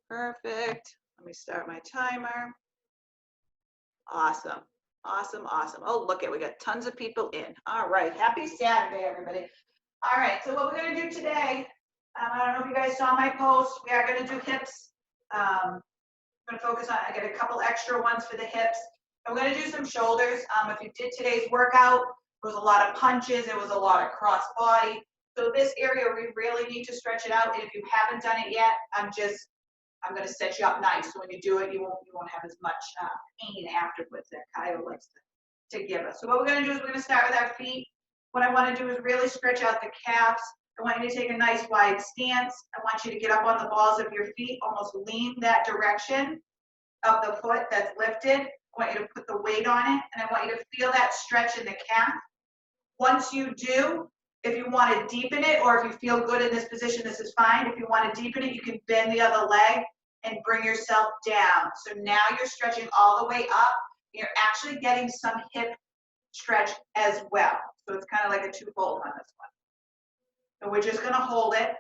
Perfect. Let me start my timer. Awesome. Awesome, awesome. Oh, look it, we got tons of people in. All right, happy Saturday, everybody. All right, so what we're gonna do today, I don't know if you guys saw my post, we are gonna do hips. I'm gonna focus on, I get a couple extra ones for the hips. I'm gonna do some shoulders. If you did today's workout, there was a lot of punches, there was a lot of cross body. So this area, we really need to stretch it out. And if you haven't done it yet, I'm going to set you up nice. So when you do it, you won't have as much pain afterwards that Kyle likes to give us. So what we're going to do is we're going to start with our feet. What I want to do is really stretch out the calves. I want you to take a nice wide stance. I want you to get up on the balls of your feet, almost lean that direction of the foot that's lifted. I want you to put the weight on it, and I want you to feel that stretch in the calf. Once you do, if you want to deepen it, or if you feel good in this position, this is fine. If you want to deepen it, you can bend the other leg and bring yourself down. So now you're stretching all the way up. You're actually getting some hip stretch as well. So it's kind of like a twofold on this one. And we're just going to hold it.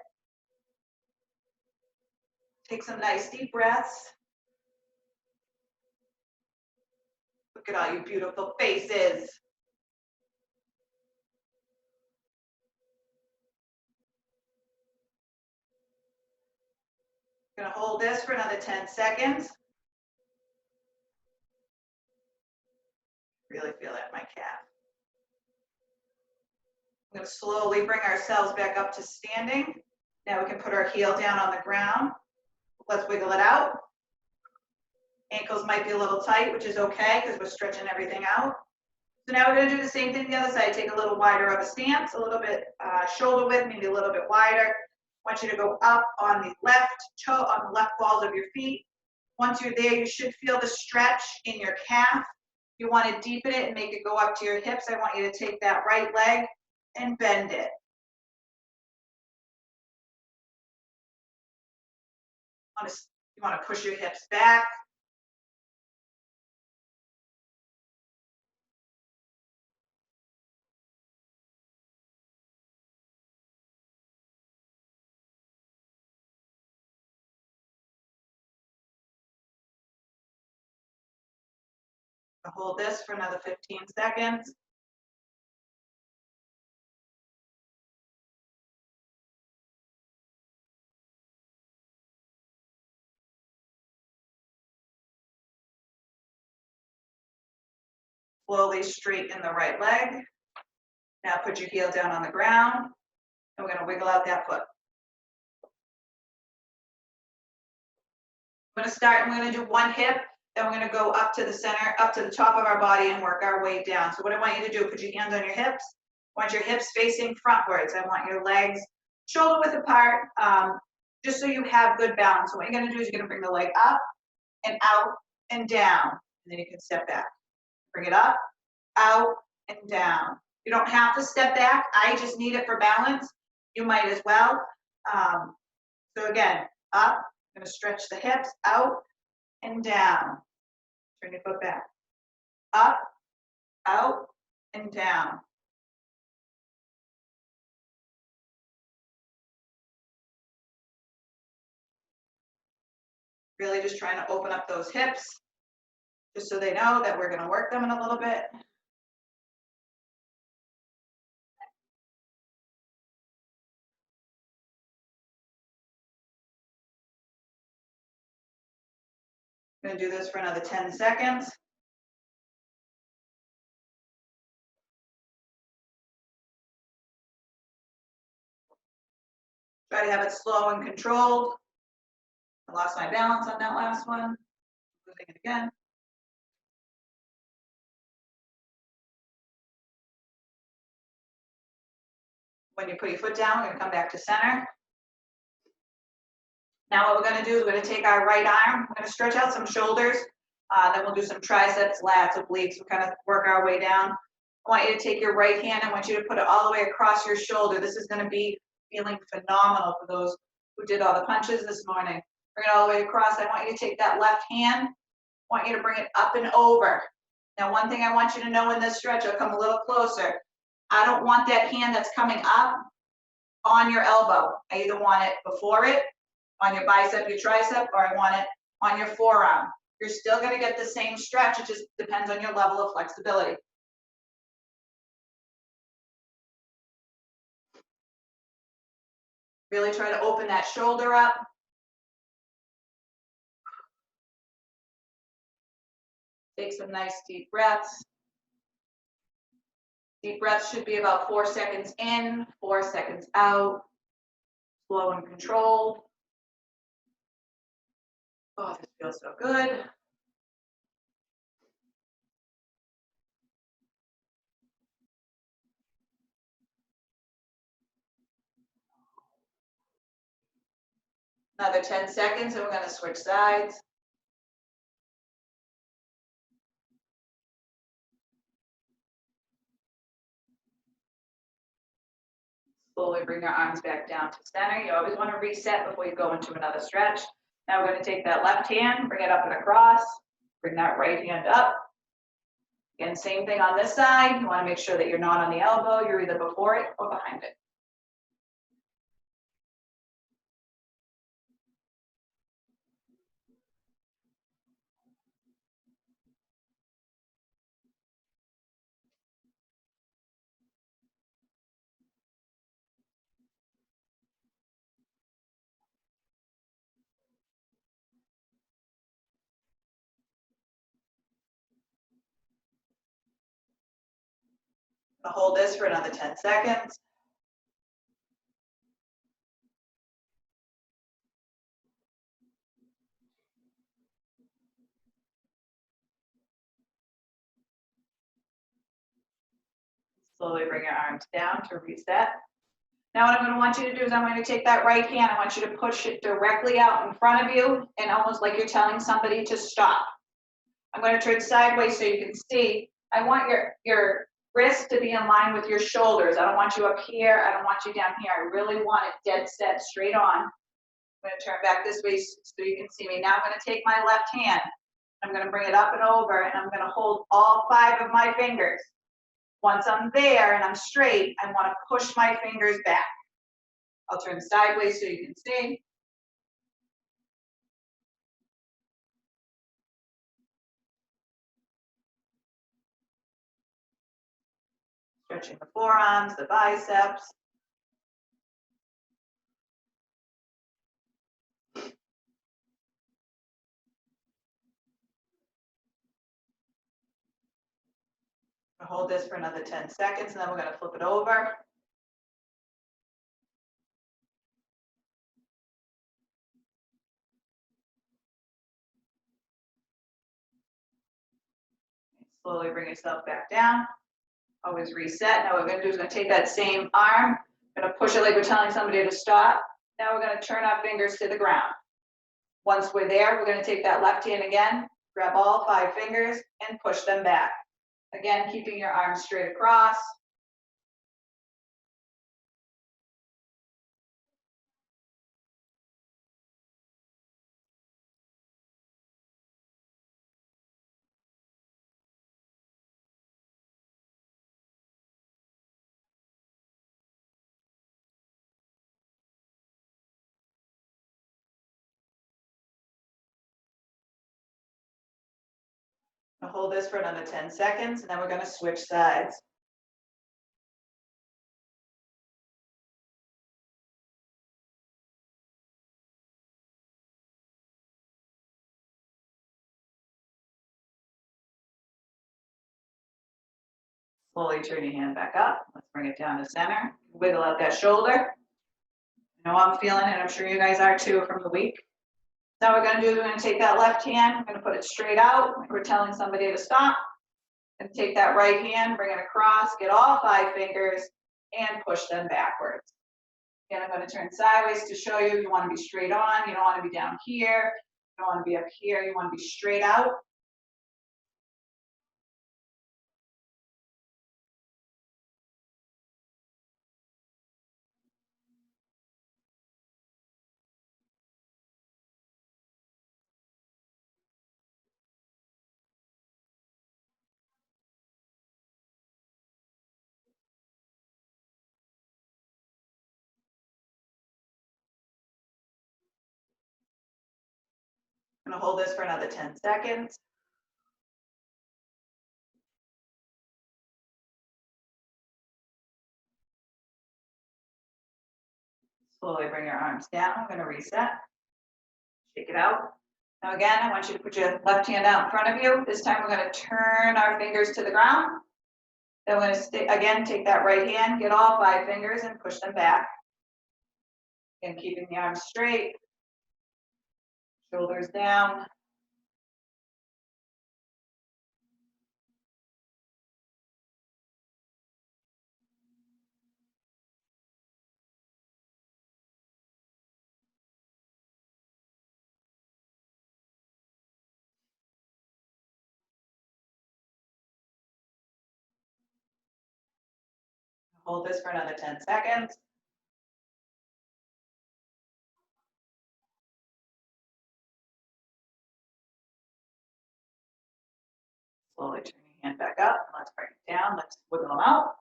Take some nice deep breaths. Look at all you beautiful faces. Gonna hold this for another 10 seconds. Really feel that in my calf. I'm gonna slowly bring ourselves back up to standing. Now we can put our heel down on the ground. Let's wiggle it out. Ankles might be a little tight, which is okay because we're stretching everything out. So now we're gonna do the same thing the other side. Take a little wider of a stance, a little bit shoulder width, maybe a little bit wider. I want you to go up on the left toe, on the left balls of your feet. Once you're there, you should feel the stretch in your calf. You want to deepen it and make it go up to your hips. I want you to take that right leg and bend it. You want to push your hips back. Hold this for another 15 seconds. Slowly straighten the right leg. Now put your heel down on the ground, and we're going to wiggle out that foot. I'm going to start, and we're going to do one hip, then we're going to go up to the center, up to the top of our body and work our way down. So what I want you to do, put your hands on your hips. I want your hips facing frontwards. I want your legs shoulder width apart, just so you have good balance. So what you're going to do is you're going to bring the leg up and out and down, and then you can step back. Bring it up, out, and down. You don't have to step back. I just need it for balance. You might as well. So again, up, I'm going to stretch the hips, out, and down. Turn your foot back. Up, out, and down. Really just trying to open up those hips, just so they know that we're going to work them in a little bit. I'm going to do this for another 10 seconds. Try to have it slow and controlled. I lost my balance on that last one. Losing it again. When you put your foot down, we're going to come back to center. Now what we're going to do is we're going to take our right arm. We're going to stretch out some shoulders. Then we'll do some triceps, lats, obliques. We'll kind of work our way down. I want you to take your right hand. I want you to put it all the way across your shoulder. This is going to be feeling phenomenal for those who did all the punches this morning. Bring it all the way across. I want you to take that left hand. I want you to bring it up and over. Now, one thing I want you to know in this stretch, I'll come a little closer. I don't want that hand that's coming up on your elbow. I either want it before it on your bicep, your tricep, or I want it on your forearm. You're still gonna get the same stretch, it just depends on your level of flexibility. Really try to open that shoulder up. Take some nice deep breaths. Deep breaths should be about 4 seconds in, 4 seconds out. Slow and controlled. Oh, this feels so good. Another 10 seconds and we're gonna switch sides. Slowly bring your arms back down to center. You always want to reset before you go into another stretch. Now we're going to take that left hand, bring it up and across, bring that right hand up. Again, same thing on this side. You want to make sure that you're not on the elbow. You're either before it or behind it. I'll hold this for another 10 seconds. Slowly bring your arms down to reset. Now what I'm going to want you to do is I'm going to take that right hand. I want you to push it directly out in front of you and almost like you're telling somebody to stop. I'm going to turn sideways so you can see. I want your wrist to be in line with your shoulders. I don't want you up here. I don't want you down here. I really want it dead set straight on. I'm going to turn back this way so you can see me. Now I'm going to take my left hand. I'm going to bring it up and over and I'm going to hold all 5 of my fingers. Once I'm there and I'm straight, I want to push my fingers back. I'll turn sideways so you can see. Stretching the forearms, the biceps. I'll hold this for another 10 seconds and then we're going to flip it over. Slowly bring yourself back down. Always reset. Now what we're going to do is going to take that same arm, going to push it like we're telling somebody to stop. Now we're going to turn our fingers to the ground. Once we're there, we're going to take that left hand again, grab all 5 fingers and push them back. Again, keeping your arms straight across. I'll hold this for another 10 seconds and then we're going to switch sides. Slowly turn your hand back up. Let's bring it down to center. Wiggle out that shoulder. I know I'm feeling it. I'm sure you guys are too from the week. Now what we're going to do is we're going to take that left hand. We're going to put it straight out. Like we're telling somebody to stop. And take that right hand, bring it across, get all 5 fingers, and push them backwards. Again, I'm going to turn sideways to show you. You want to be straight on. You don't want to be down here. You don't want to be up here. You want to be straight out. I'm gonna hold this for another 10 seconds. Slowly bring your arms down. I'm gonna reset. Shake it out. Now again, I want you to put your left hand out in front of you. This time we're gonna turn our fingers to the ground. Then we're gonna again, take that right hand, get all 5 fingers and push them back. And keeping the arms straight, shoulders down. Hold this for another 10 seconds. Slowly turn your hand back up. Let's bring it down. Let's wiggle them out.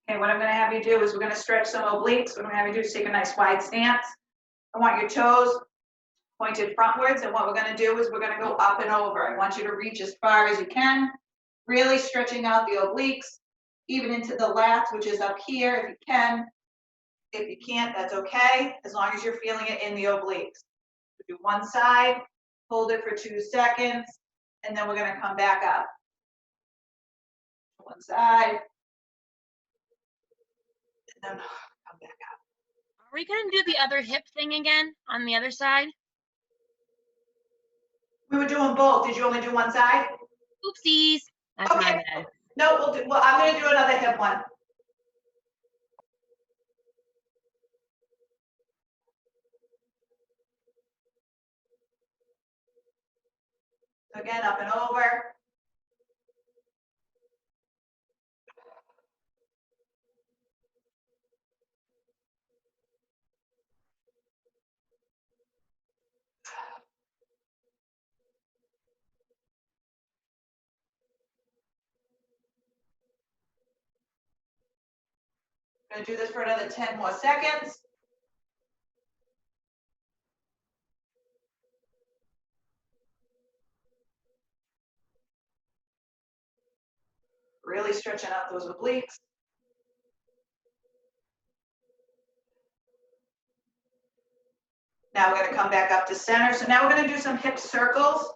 Okay, what I'm gonna have you do is we're gonna stretch some obliques. What I'm gonna have you do is take a nice wide stance. I want your toes pointed frontwards, and what we're gonna do is we're gonna go up and over. I want you to reach as far as you can, really stretching out the obliques, even into the lats, which is up here if you can. If you can't, that's okay, as long as you're feeling it in the obliques. Do one side, hold it for 2 seconds, and then we're gonna come back up. One side, and then come back up. Are we gonna do the other hip thing again on the other side? We were doing both. Did you only do one side? Oopsies. That's Okay. my bad. No, well, I'm gonna do another hip one. Again, up and over. I'm gonna do this for another 10 more seconds. Really stretching out those obliques. Now we're gonna come back up to center. So now we're gonna do some hip circles.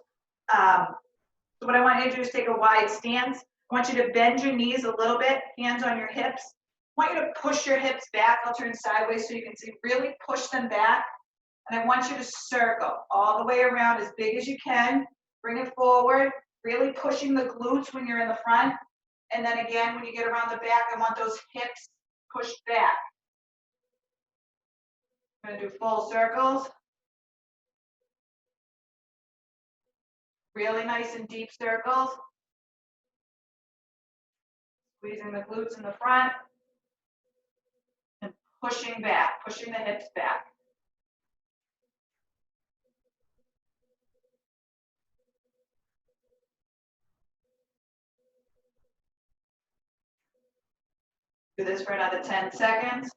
So what I want you to do is take a wide stance. I want you to bend your knees a little bit, hands on your hips. I want you to push your hips back. I'll turn sideways so you can see, really push them back. And I want you to circle all the way around as big as you can. Bring it forward, really pushing the glutes when you're in the front. And then again, when you get around the back, I want those hips pushed back. I'm gonna do full circles. Really nice and deep circles. Squeezing the glutes in the front. And pushing back, pushing the hips back. Do this for another 10 seconds.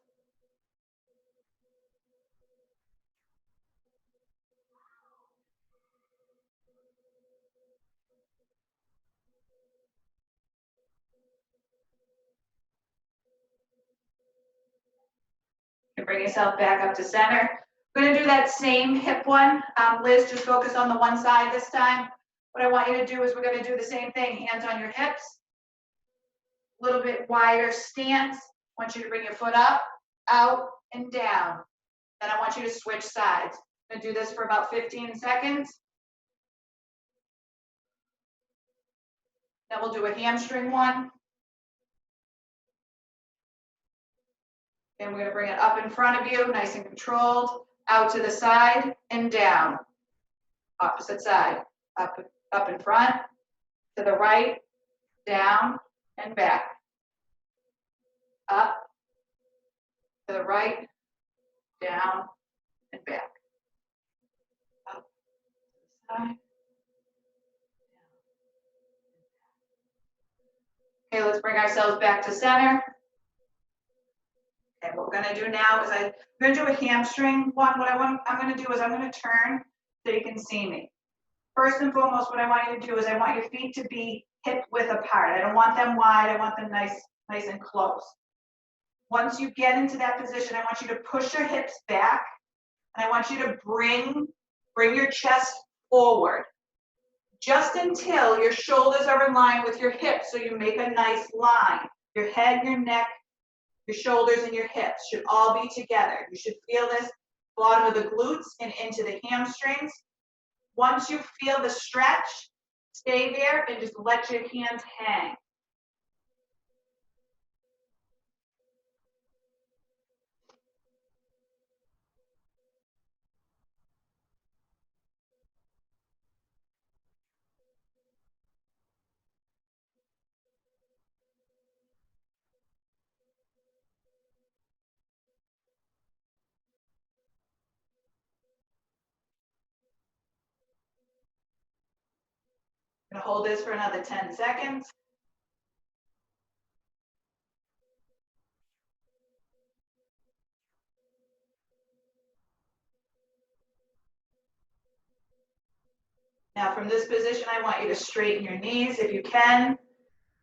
You bring yourself back up to center. We're gonna do that same hip one. Liz, just focus on the one side this time. What I want you to do is we're gonna do the same thing, hands on your hips. A little bit wider stance. I want you to bring your foot up, out, and down. Then I want you to switch sides. I'm gonna do this for about 15 seconds. Then we'll do a hamstring one. And we're gonna bring it up in front of you, nice and controlled, out to the side and down. Opposite side, up in front, to the right, down and back. Up, to the right, down and back. Up, to the side. Okay, let's bring ourselves back to center. Okay, what we're gonna do now is I'm gonna do a hamstring one. I'm gonna do is I'm gonna turn so you can see me. First and foremost, what I want you to do is I want your feet to be hip width apart. I don't want them wide, I want them nice and close. Once you get into that position, I want you to push your hips back, and I want you to bring your chest forward, just until your shoulders are in line with your hips, so you make a nice line. Your head, your neck, your shoulders, and your hips should all be together. You should feel this bottom of the glutes and into the hamstrings. Once you feel the stretch, stay there and just let your hands hang. I'm gonna hold this for another 10 seconds. Now from this position, I want you to straighten your knees if you can.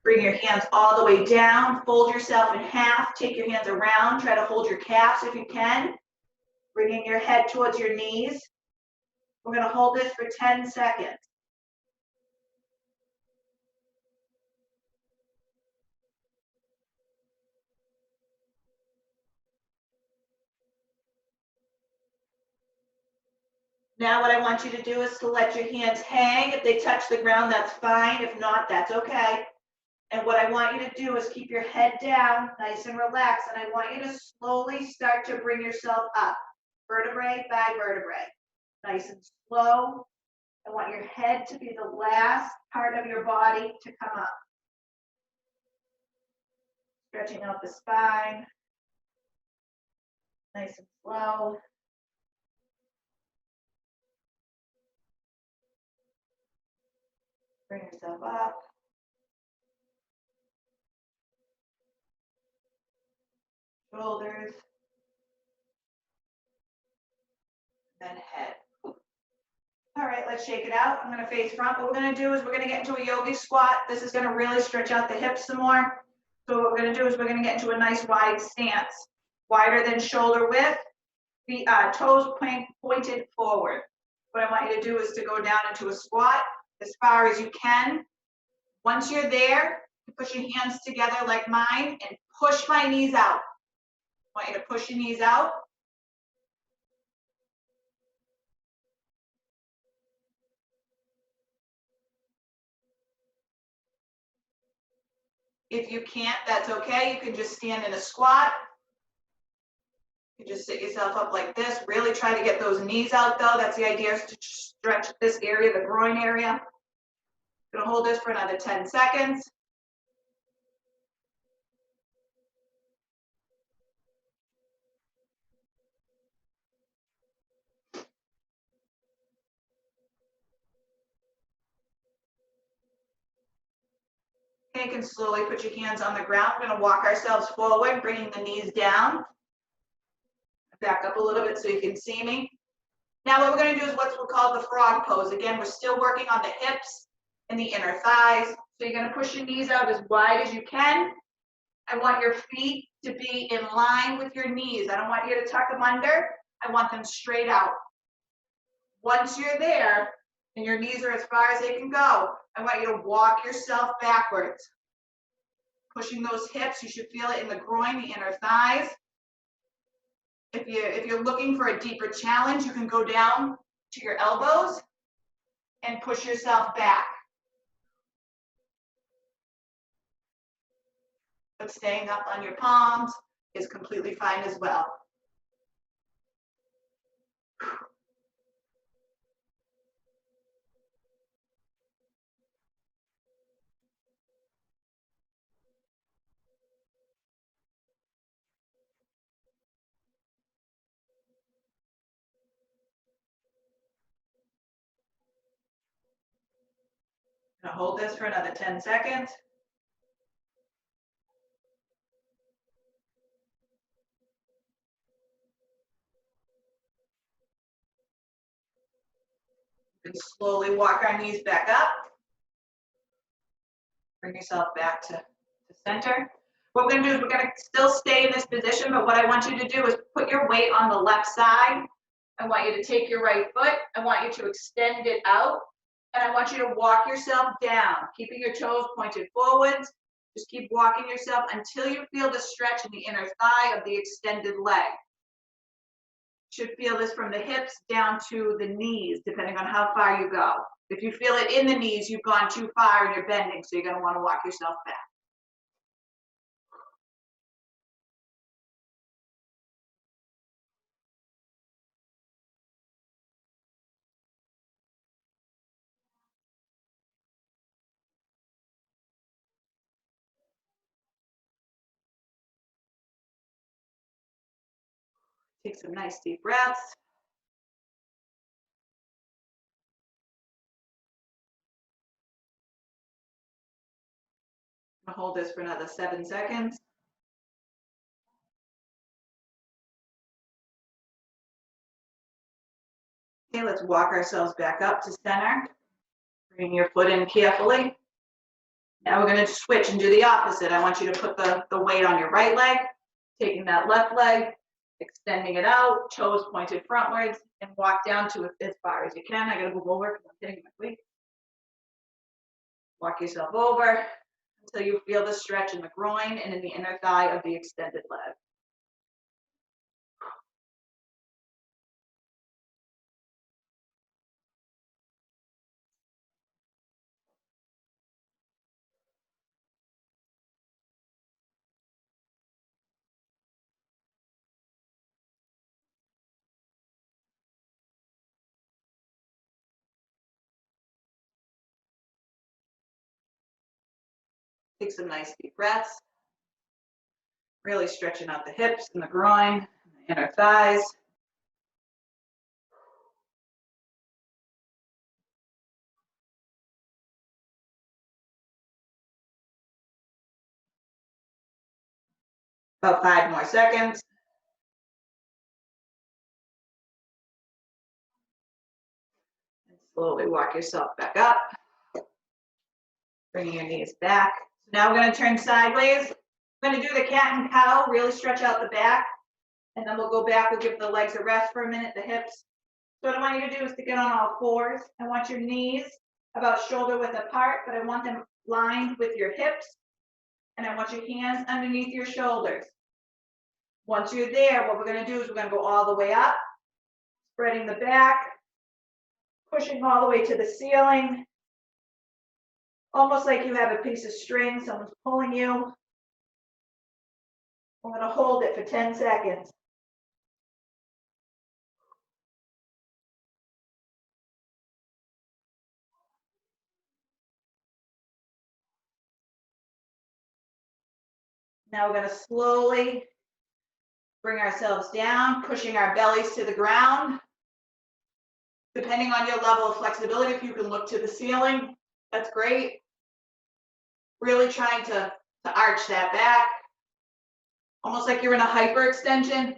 Bring your hands all the way down, fold yourself in half, take your hands around, try to hold your calves if you can. Bringing your head towards your knees. We're gonna hold this for 10 seconds. Now what I want you to do is to let your hands hang. If they touch the ground, that's fine. If not, that's okay. And what I want you to do is keep your head down, nice and relaxed, and I want you to slowly start to bring yourself up, vertebrae by vertebrae. Nice and slow. I want your head to be the last part of your body to come up. Stretching out the spine. Nice and slow. Bring yourself up. Shoulders. Then head. All right, let's shake it out. I'm gonna face front. What we're gonna do is we're gonna get into a yogi squat. This is gonna really stretch out the hips some more. So what we're gonna do is we're gonna get into a nice wide stance. Wider than shoulder width, the toes pointed forward. What I want you to do is to go down into a squat as far as you can. Once you're there, you put your hands together like mine and push my knees out. I want you to push your knees out. If you can't, that's okay. You can just stand in a squat. You just sit yourself up like this. Really try to get those knees out though. That's the idea, is to stretch this area, the groin area. Gonna hold this for another 10 seconds. Okay, you can slowly put your hands on the ground. We're gonna walk ourselves forward, bringing the knees down. Back up a little bit so you can see me. Now what we're gonna do is what's called the frog pose. Again, we're still working on the hips and the inner thighs. So you're gonna push your knees out as wide as you can. I want your feet to be in line with your knees. I don't want you to tuck them under. I want them straight out. Once you're there and your knees are as far as they can go, I want you to walk yourself backwards. Pushing those hips, you should feel it in the groin, the inner thighs. If you're looking for a deeper challenge, you can go down to your elbows and push yourself back. But staying up on your palms is completely fine as well. I'm gonna hold this for another 10 seconds. And slowly walk our knees back up. Bring yourself back to center. What we're gonna do is we're gonna still stay in this position, but what I want you to do is put your weight on the left side. I want you to take your right foot. I want you to extend it out. And I want you to walk yourself down, keeping your toes pointed forwards. Just keep walking yourself until you feel the stretch in the inner thigh of the extended leg. Should feel this from the hips down to the knees, depending on how far you go. If you feel it in the knees, you've gone too far and you're bending, so you're gonna wanna walk yourself back. Take some nice deep breaths. I'm gonna hold this for another 7 seconds. Okay, let's walk ourselves back up to center. Bring your foot in carefully. Now we're gonna switch and do the opposite. I want you to put the weight on your right leg, taking that left leg, extending it out, toes pointed frontwards, and walk down to it as far as you can. I gotta move over because I'm hitting my weight. Walk yourself over until you feel the stretch in the groin and in the inner thigh of the extended leg. Take some nice deep breaths. Really stretching out the hips and the groin, the inner thighs. About 5 more seconds. And slowly walk yourself back up. Bringing your knees back. So now we're gonna turn sideways. We're gonna do the cat and cow, really stretch out the back. And then we'll go back, we'll give the legs a rest for a minute, the hips. So what I want you to do is to get on all fours. I want your knees about shoulder width apart, but I want them lined with your hips. And I want your hands underneath your shoulders. Once you're there, what we're gonna do is we're gonna go all the way up, spreading the back, pushing all the way to the ceiling. Almost like you have a piece of string, someone's pulling you. I'm gonna hold it for 10 seconds. Now we're gonna slowly bring ourselves down, pushing our bellies to the ground. Depending on your level of flexibility, if you can look to the ceiling, that's great. Really trying to arch that back. Almost like you're in a hyperextension.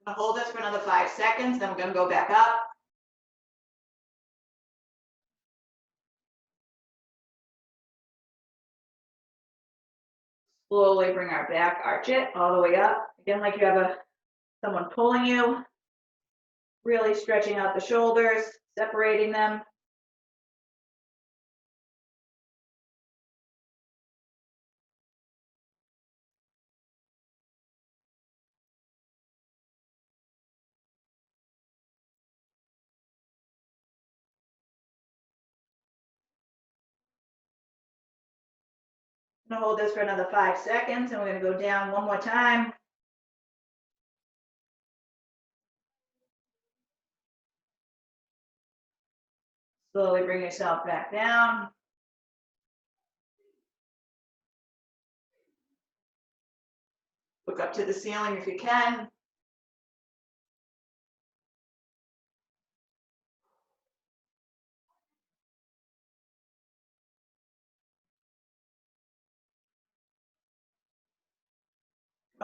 I'm gonna hold this for another 5 seconds, then we're gonna go back up. Slowly bring our back, arch it all the way up. Again, like you have someone pulling you. Really stretching out the shoulders, separating them. I'm gonna hold this for another 5 seconds, and we're gonna go down one more time. Slowly bring yourself back down. Look up to the ceiling if you can.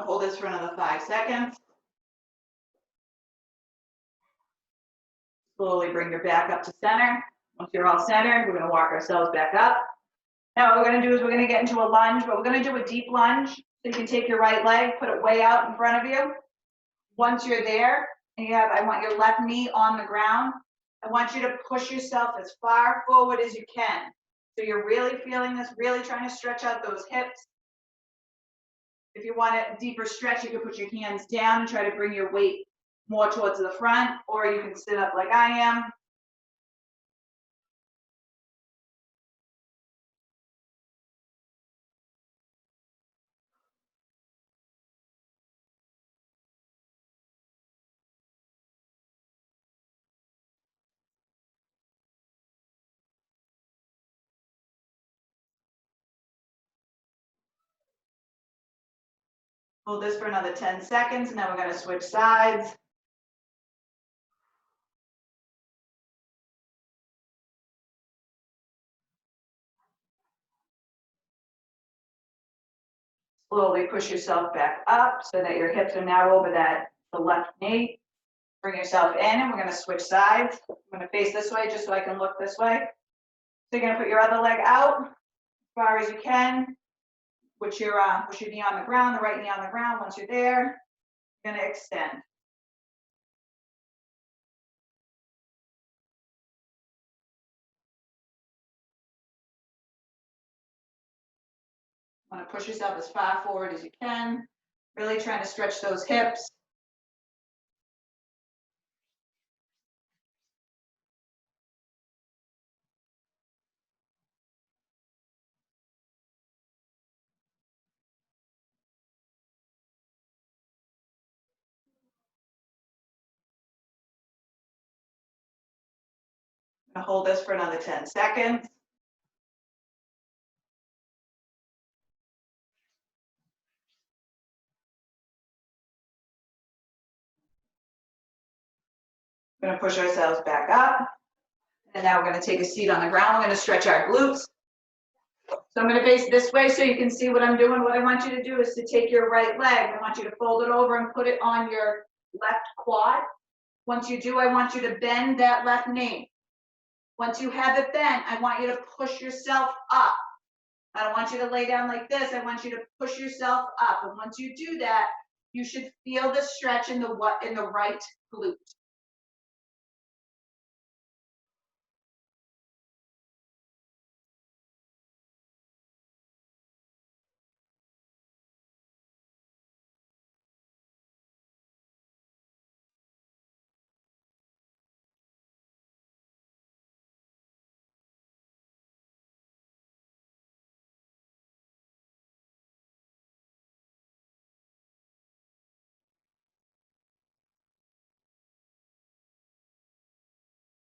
Hold this for another 5 seconds. Slowly bring your back up to center. Once you're all centered, we're gonna walk ourselves back up. Now what we're gonna do is we're gonna get into a lunge, but we're gonna do a deep lunge. So you can take your right leg, put it way out in front of you. Once you're there, and I want your left knee on the ground, I want you to push yourself as far forward as you can. So you're really feeling this, really trying to stretch out those hips. If you want a deeper stretch, you can put your hands down and try to bring your weight more towards the front, or you can sit up like I am. Hold this for another 10 seconds, and then we're going to switch sides. Slowly push yourself back up so that your hips are now over the left knee. Bring yourself in, and we're going to switch sides. I'm going to face this way just so I can look this way. So you're going to put your other leg out as far as you can. Put your knee on the ground, the right knee on the ground. Once you're there, you're going to extend. Want to push yourself as far forward as you can. Really trying to stretch those hips. I'm going to hold this for another 10 seconds. We're going to push ourselves back up. And now we're going to take a seat on the ground. We're going to stretch our glutes. So I'm going to face this way so you can see what I'm doing. What I want you to do is to take your right leg. I want you to fold it over and put it on your left quad. Once you do, I want you to bend that left knee. Once you have it bent, I want you to push yourself up. I don't want you to lay down like this. I want you to push yourself up. And once you do that, you should feel the stretch in the right glute.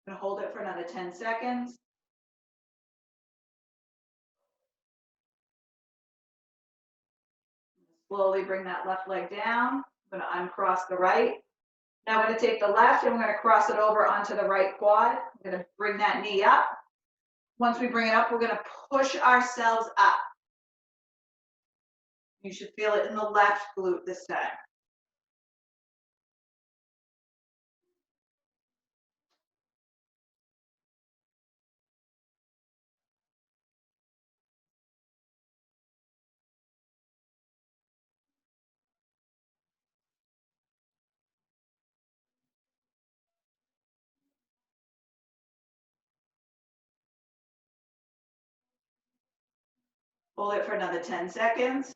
I'm going to hold it for another 10 seconds. Slowly bring that left leg down. I'm going to uncross the right. Now we're going to take the left and we're going to cross it over onto the right quad. We're going to bring that knee up. Once we bring it up, we're going to push ourselves up. You should feel it in the left glute this time. Hold it for another 10 seconds.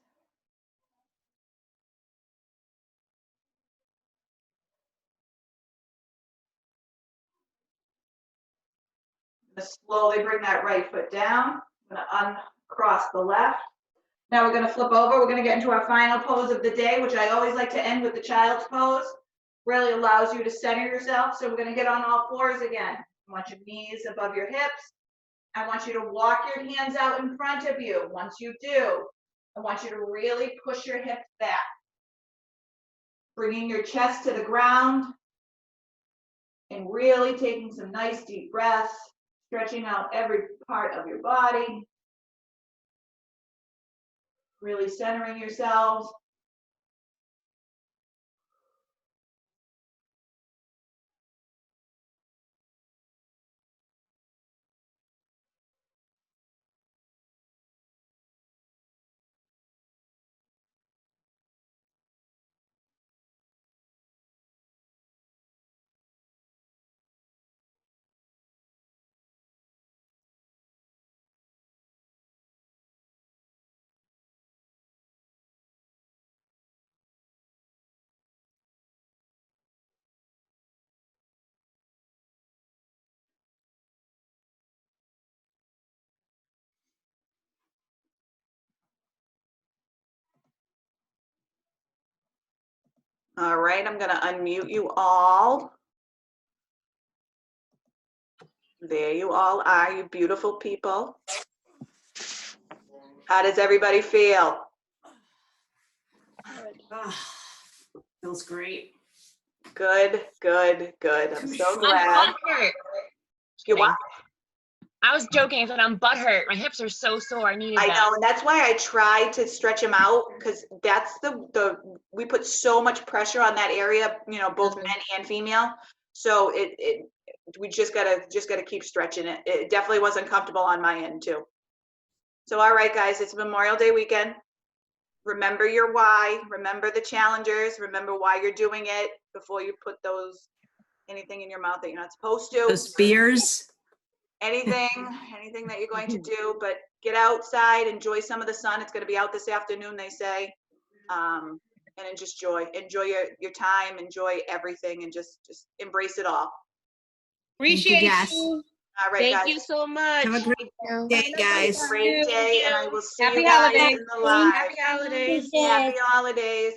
I'm going to slowly bring that right foot down. I'm going to uncross the left. Now we're going to flip over. We're going to get into our final pose of the day, which I always like to end with the child's pose. Really allows you to center yourself. So we're going to get on all fours again. I want your knees above your hips. I want you to walk your hands out in front of you. Once you do, I want you to really push your hips back. Bringing your chest to the ground and really taking some nice deep breaths, stretching out every part of your body. Really centering yourselves. All right, I'm gonna unmute you all. There you all are, you beautiful people. How does everybody feel? Feels great. Good, good, good. I'm so I'm glad. butthurt. You what? I was joking. I said I'm butthurt. My hips are so sore. I needed I that. know, and that's why I try to stretch them out, because that's we put so much pressure on that area, you know, both Mhm. men and female. So we just gotta keep stretching it. It definitely wasn't comfortable on my end too. So, all right, guys, it's Memorial Day weekend. Remember your why, remember the challengers, remember why you're doing it before you put anything in your mouth that you're not supposed to. Those beers. Anything that you're going to do, but get outside, enjoy some of the sun. It's going to be out this afternoon, they say. And just enjoy your time, enjoy everything, and just embrace it all. Appreciate Jess. you. All right, Thank guys. you so much. Have a great day, guys. Great day, and I will see Happy you guys holidays. in the live. Happy holidays. Happy holidays.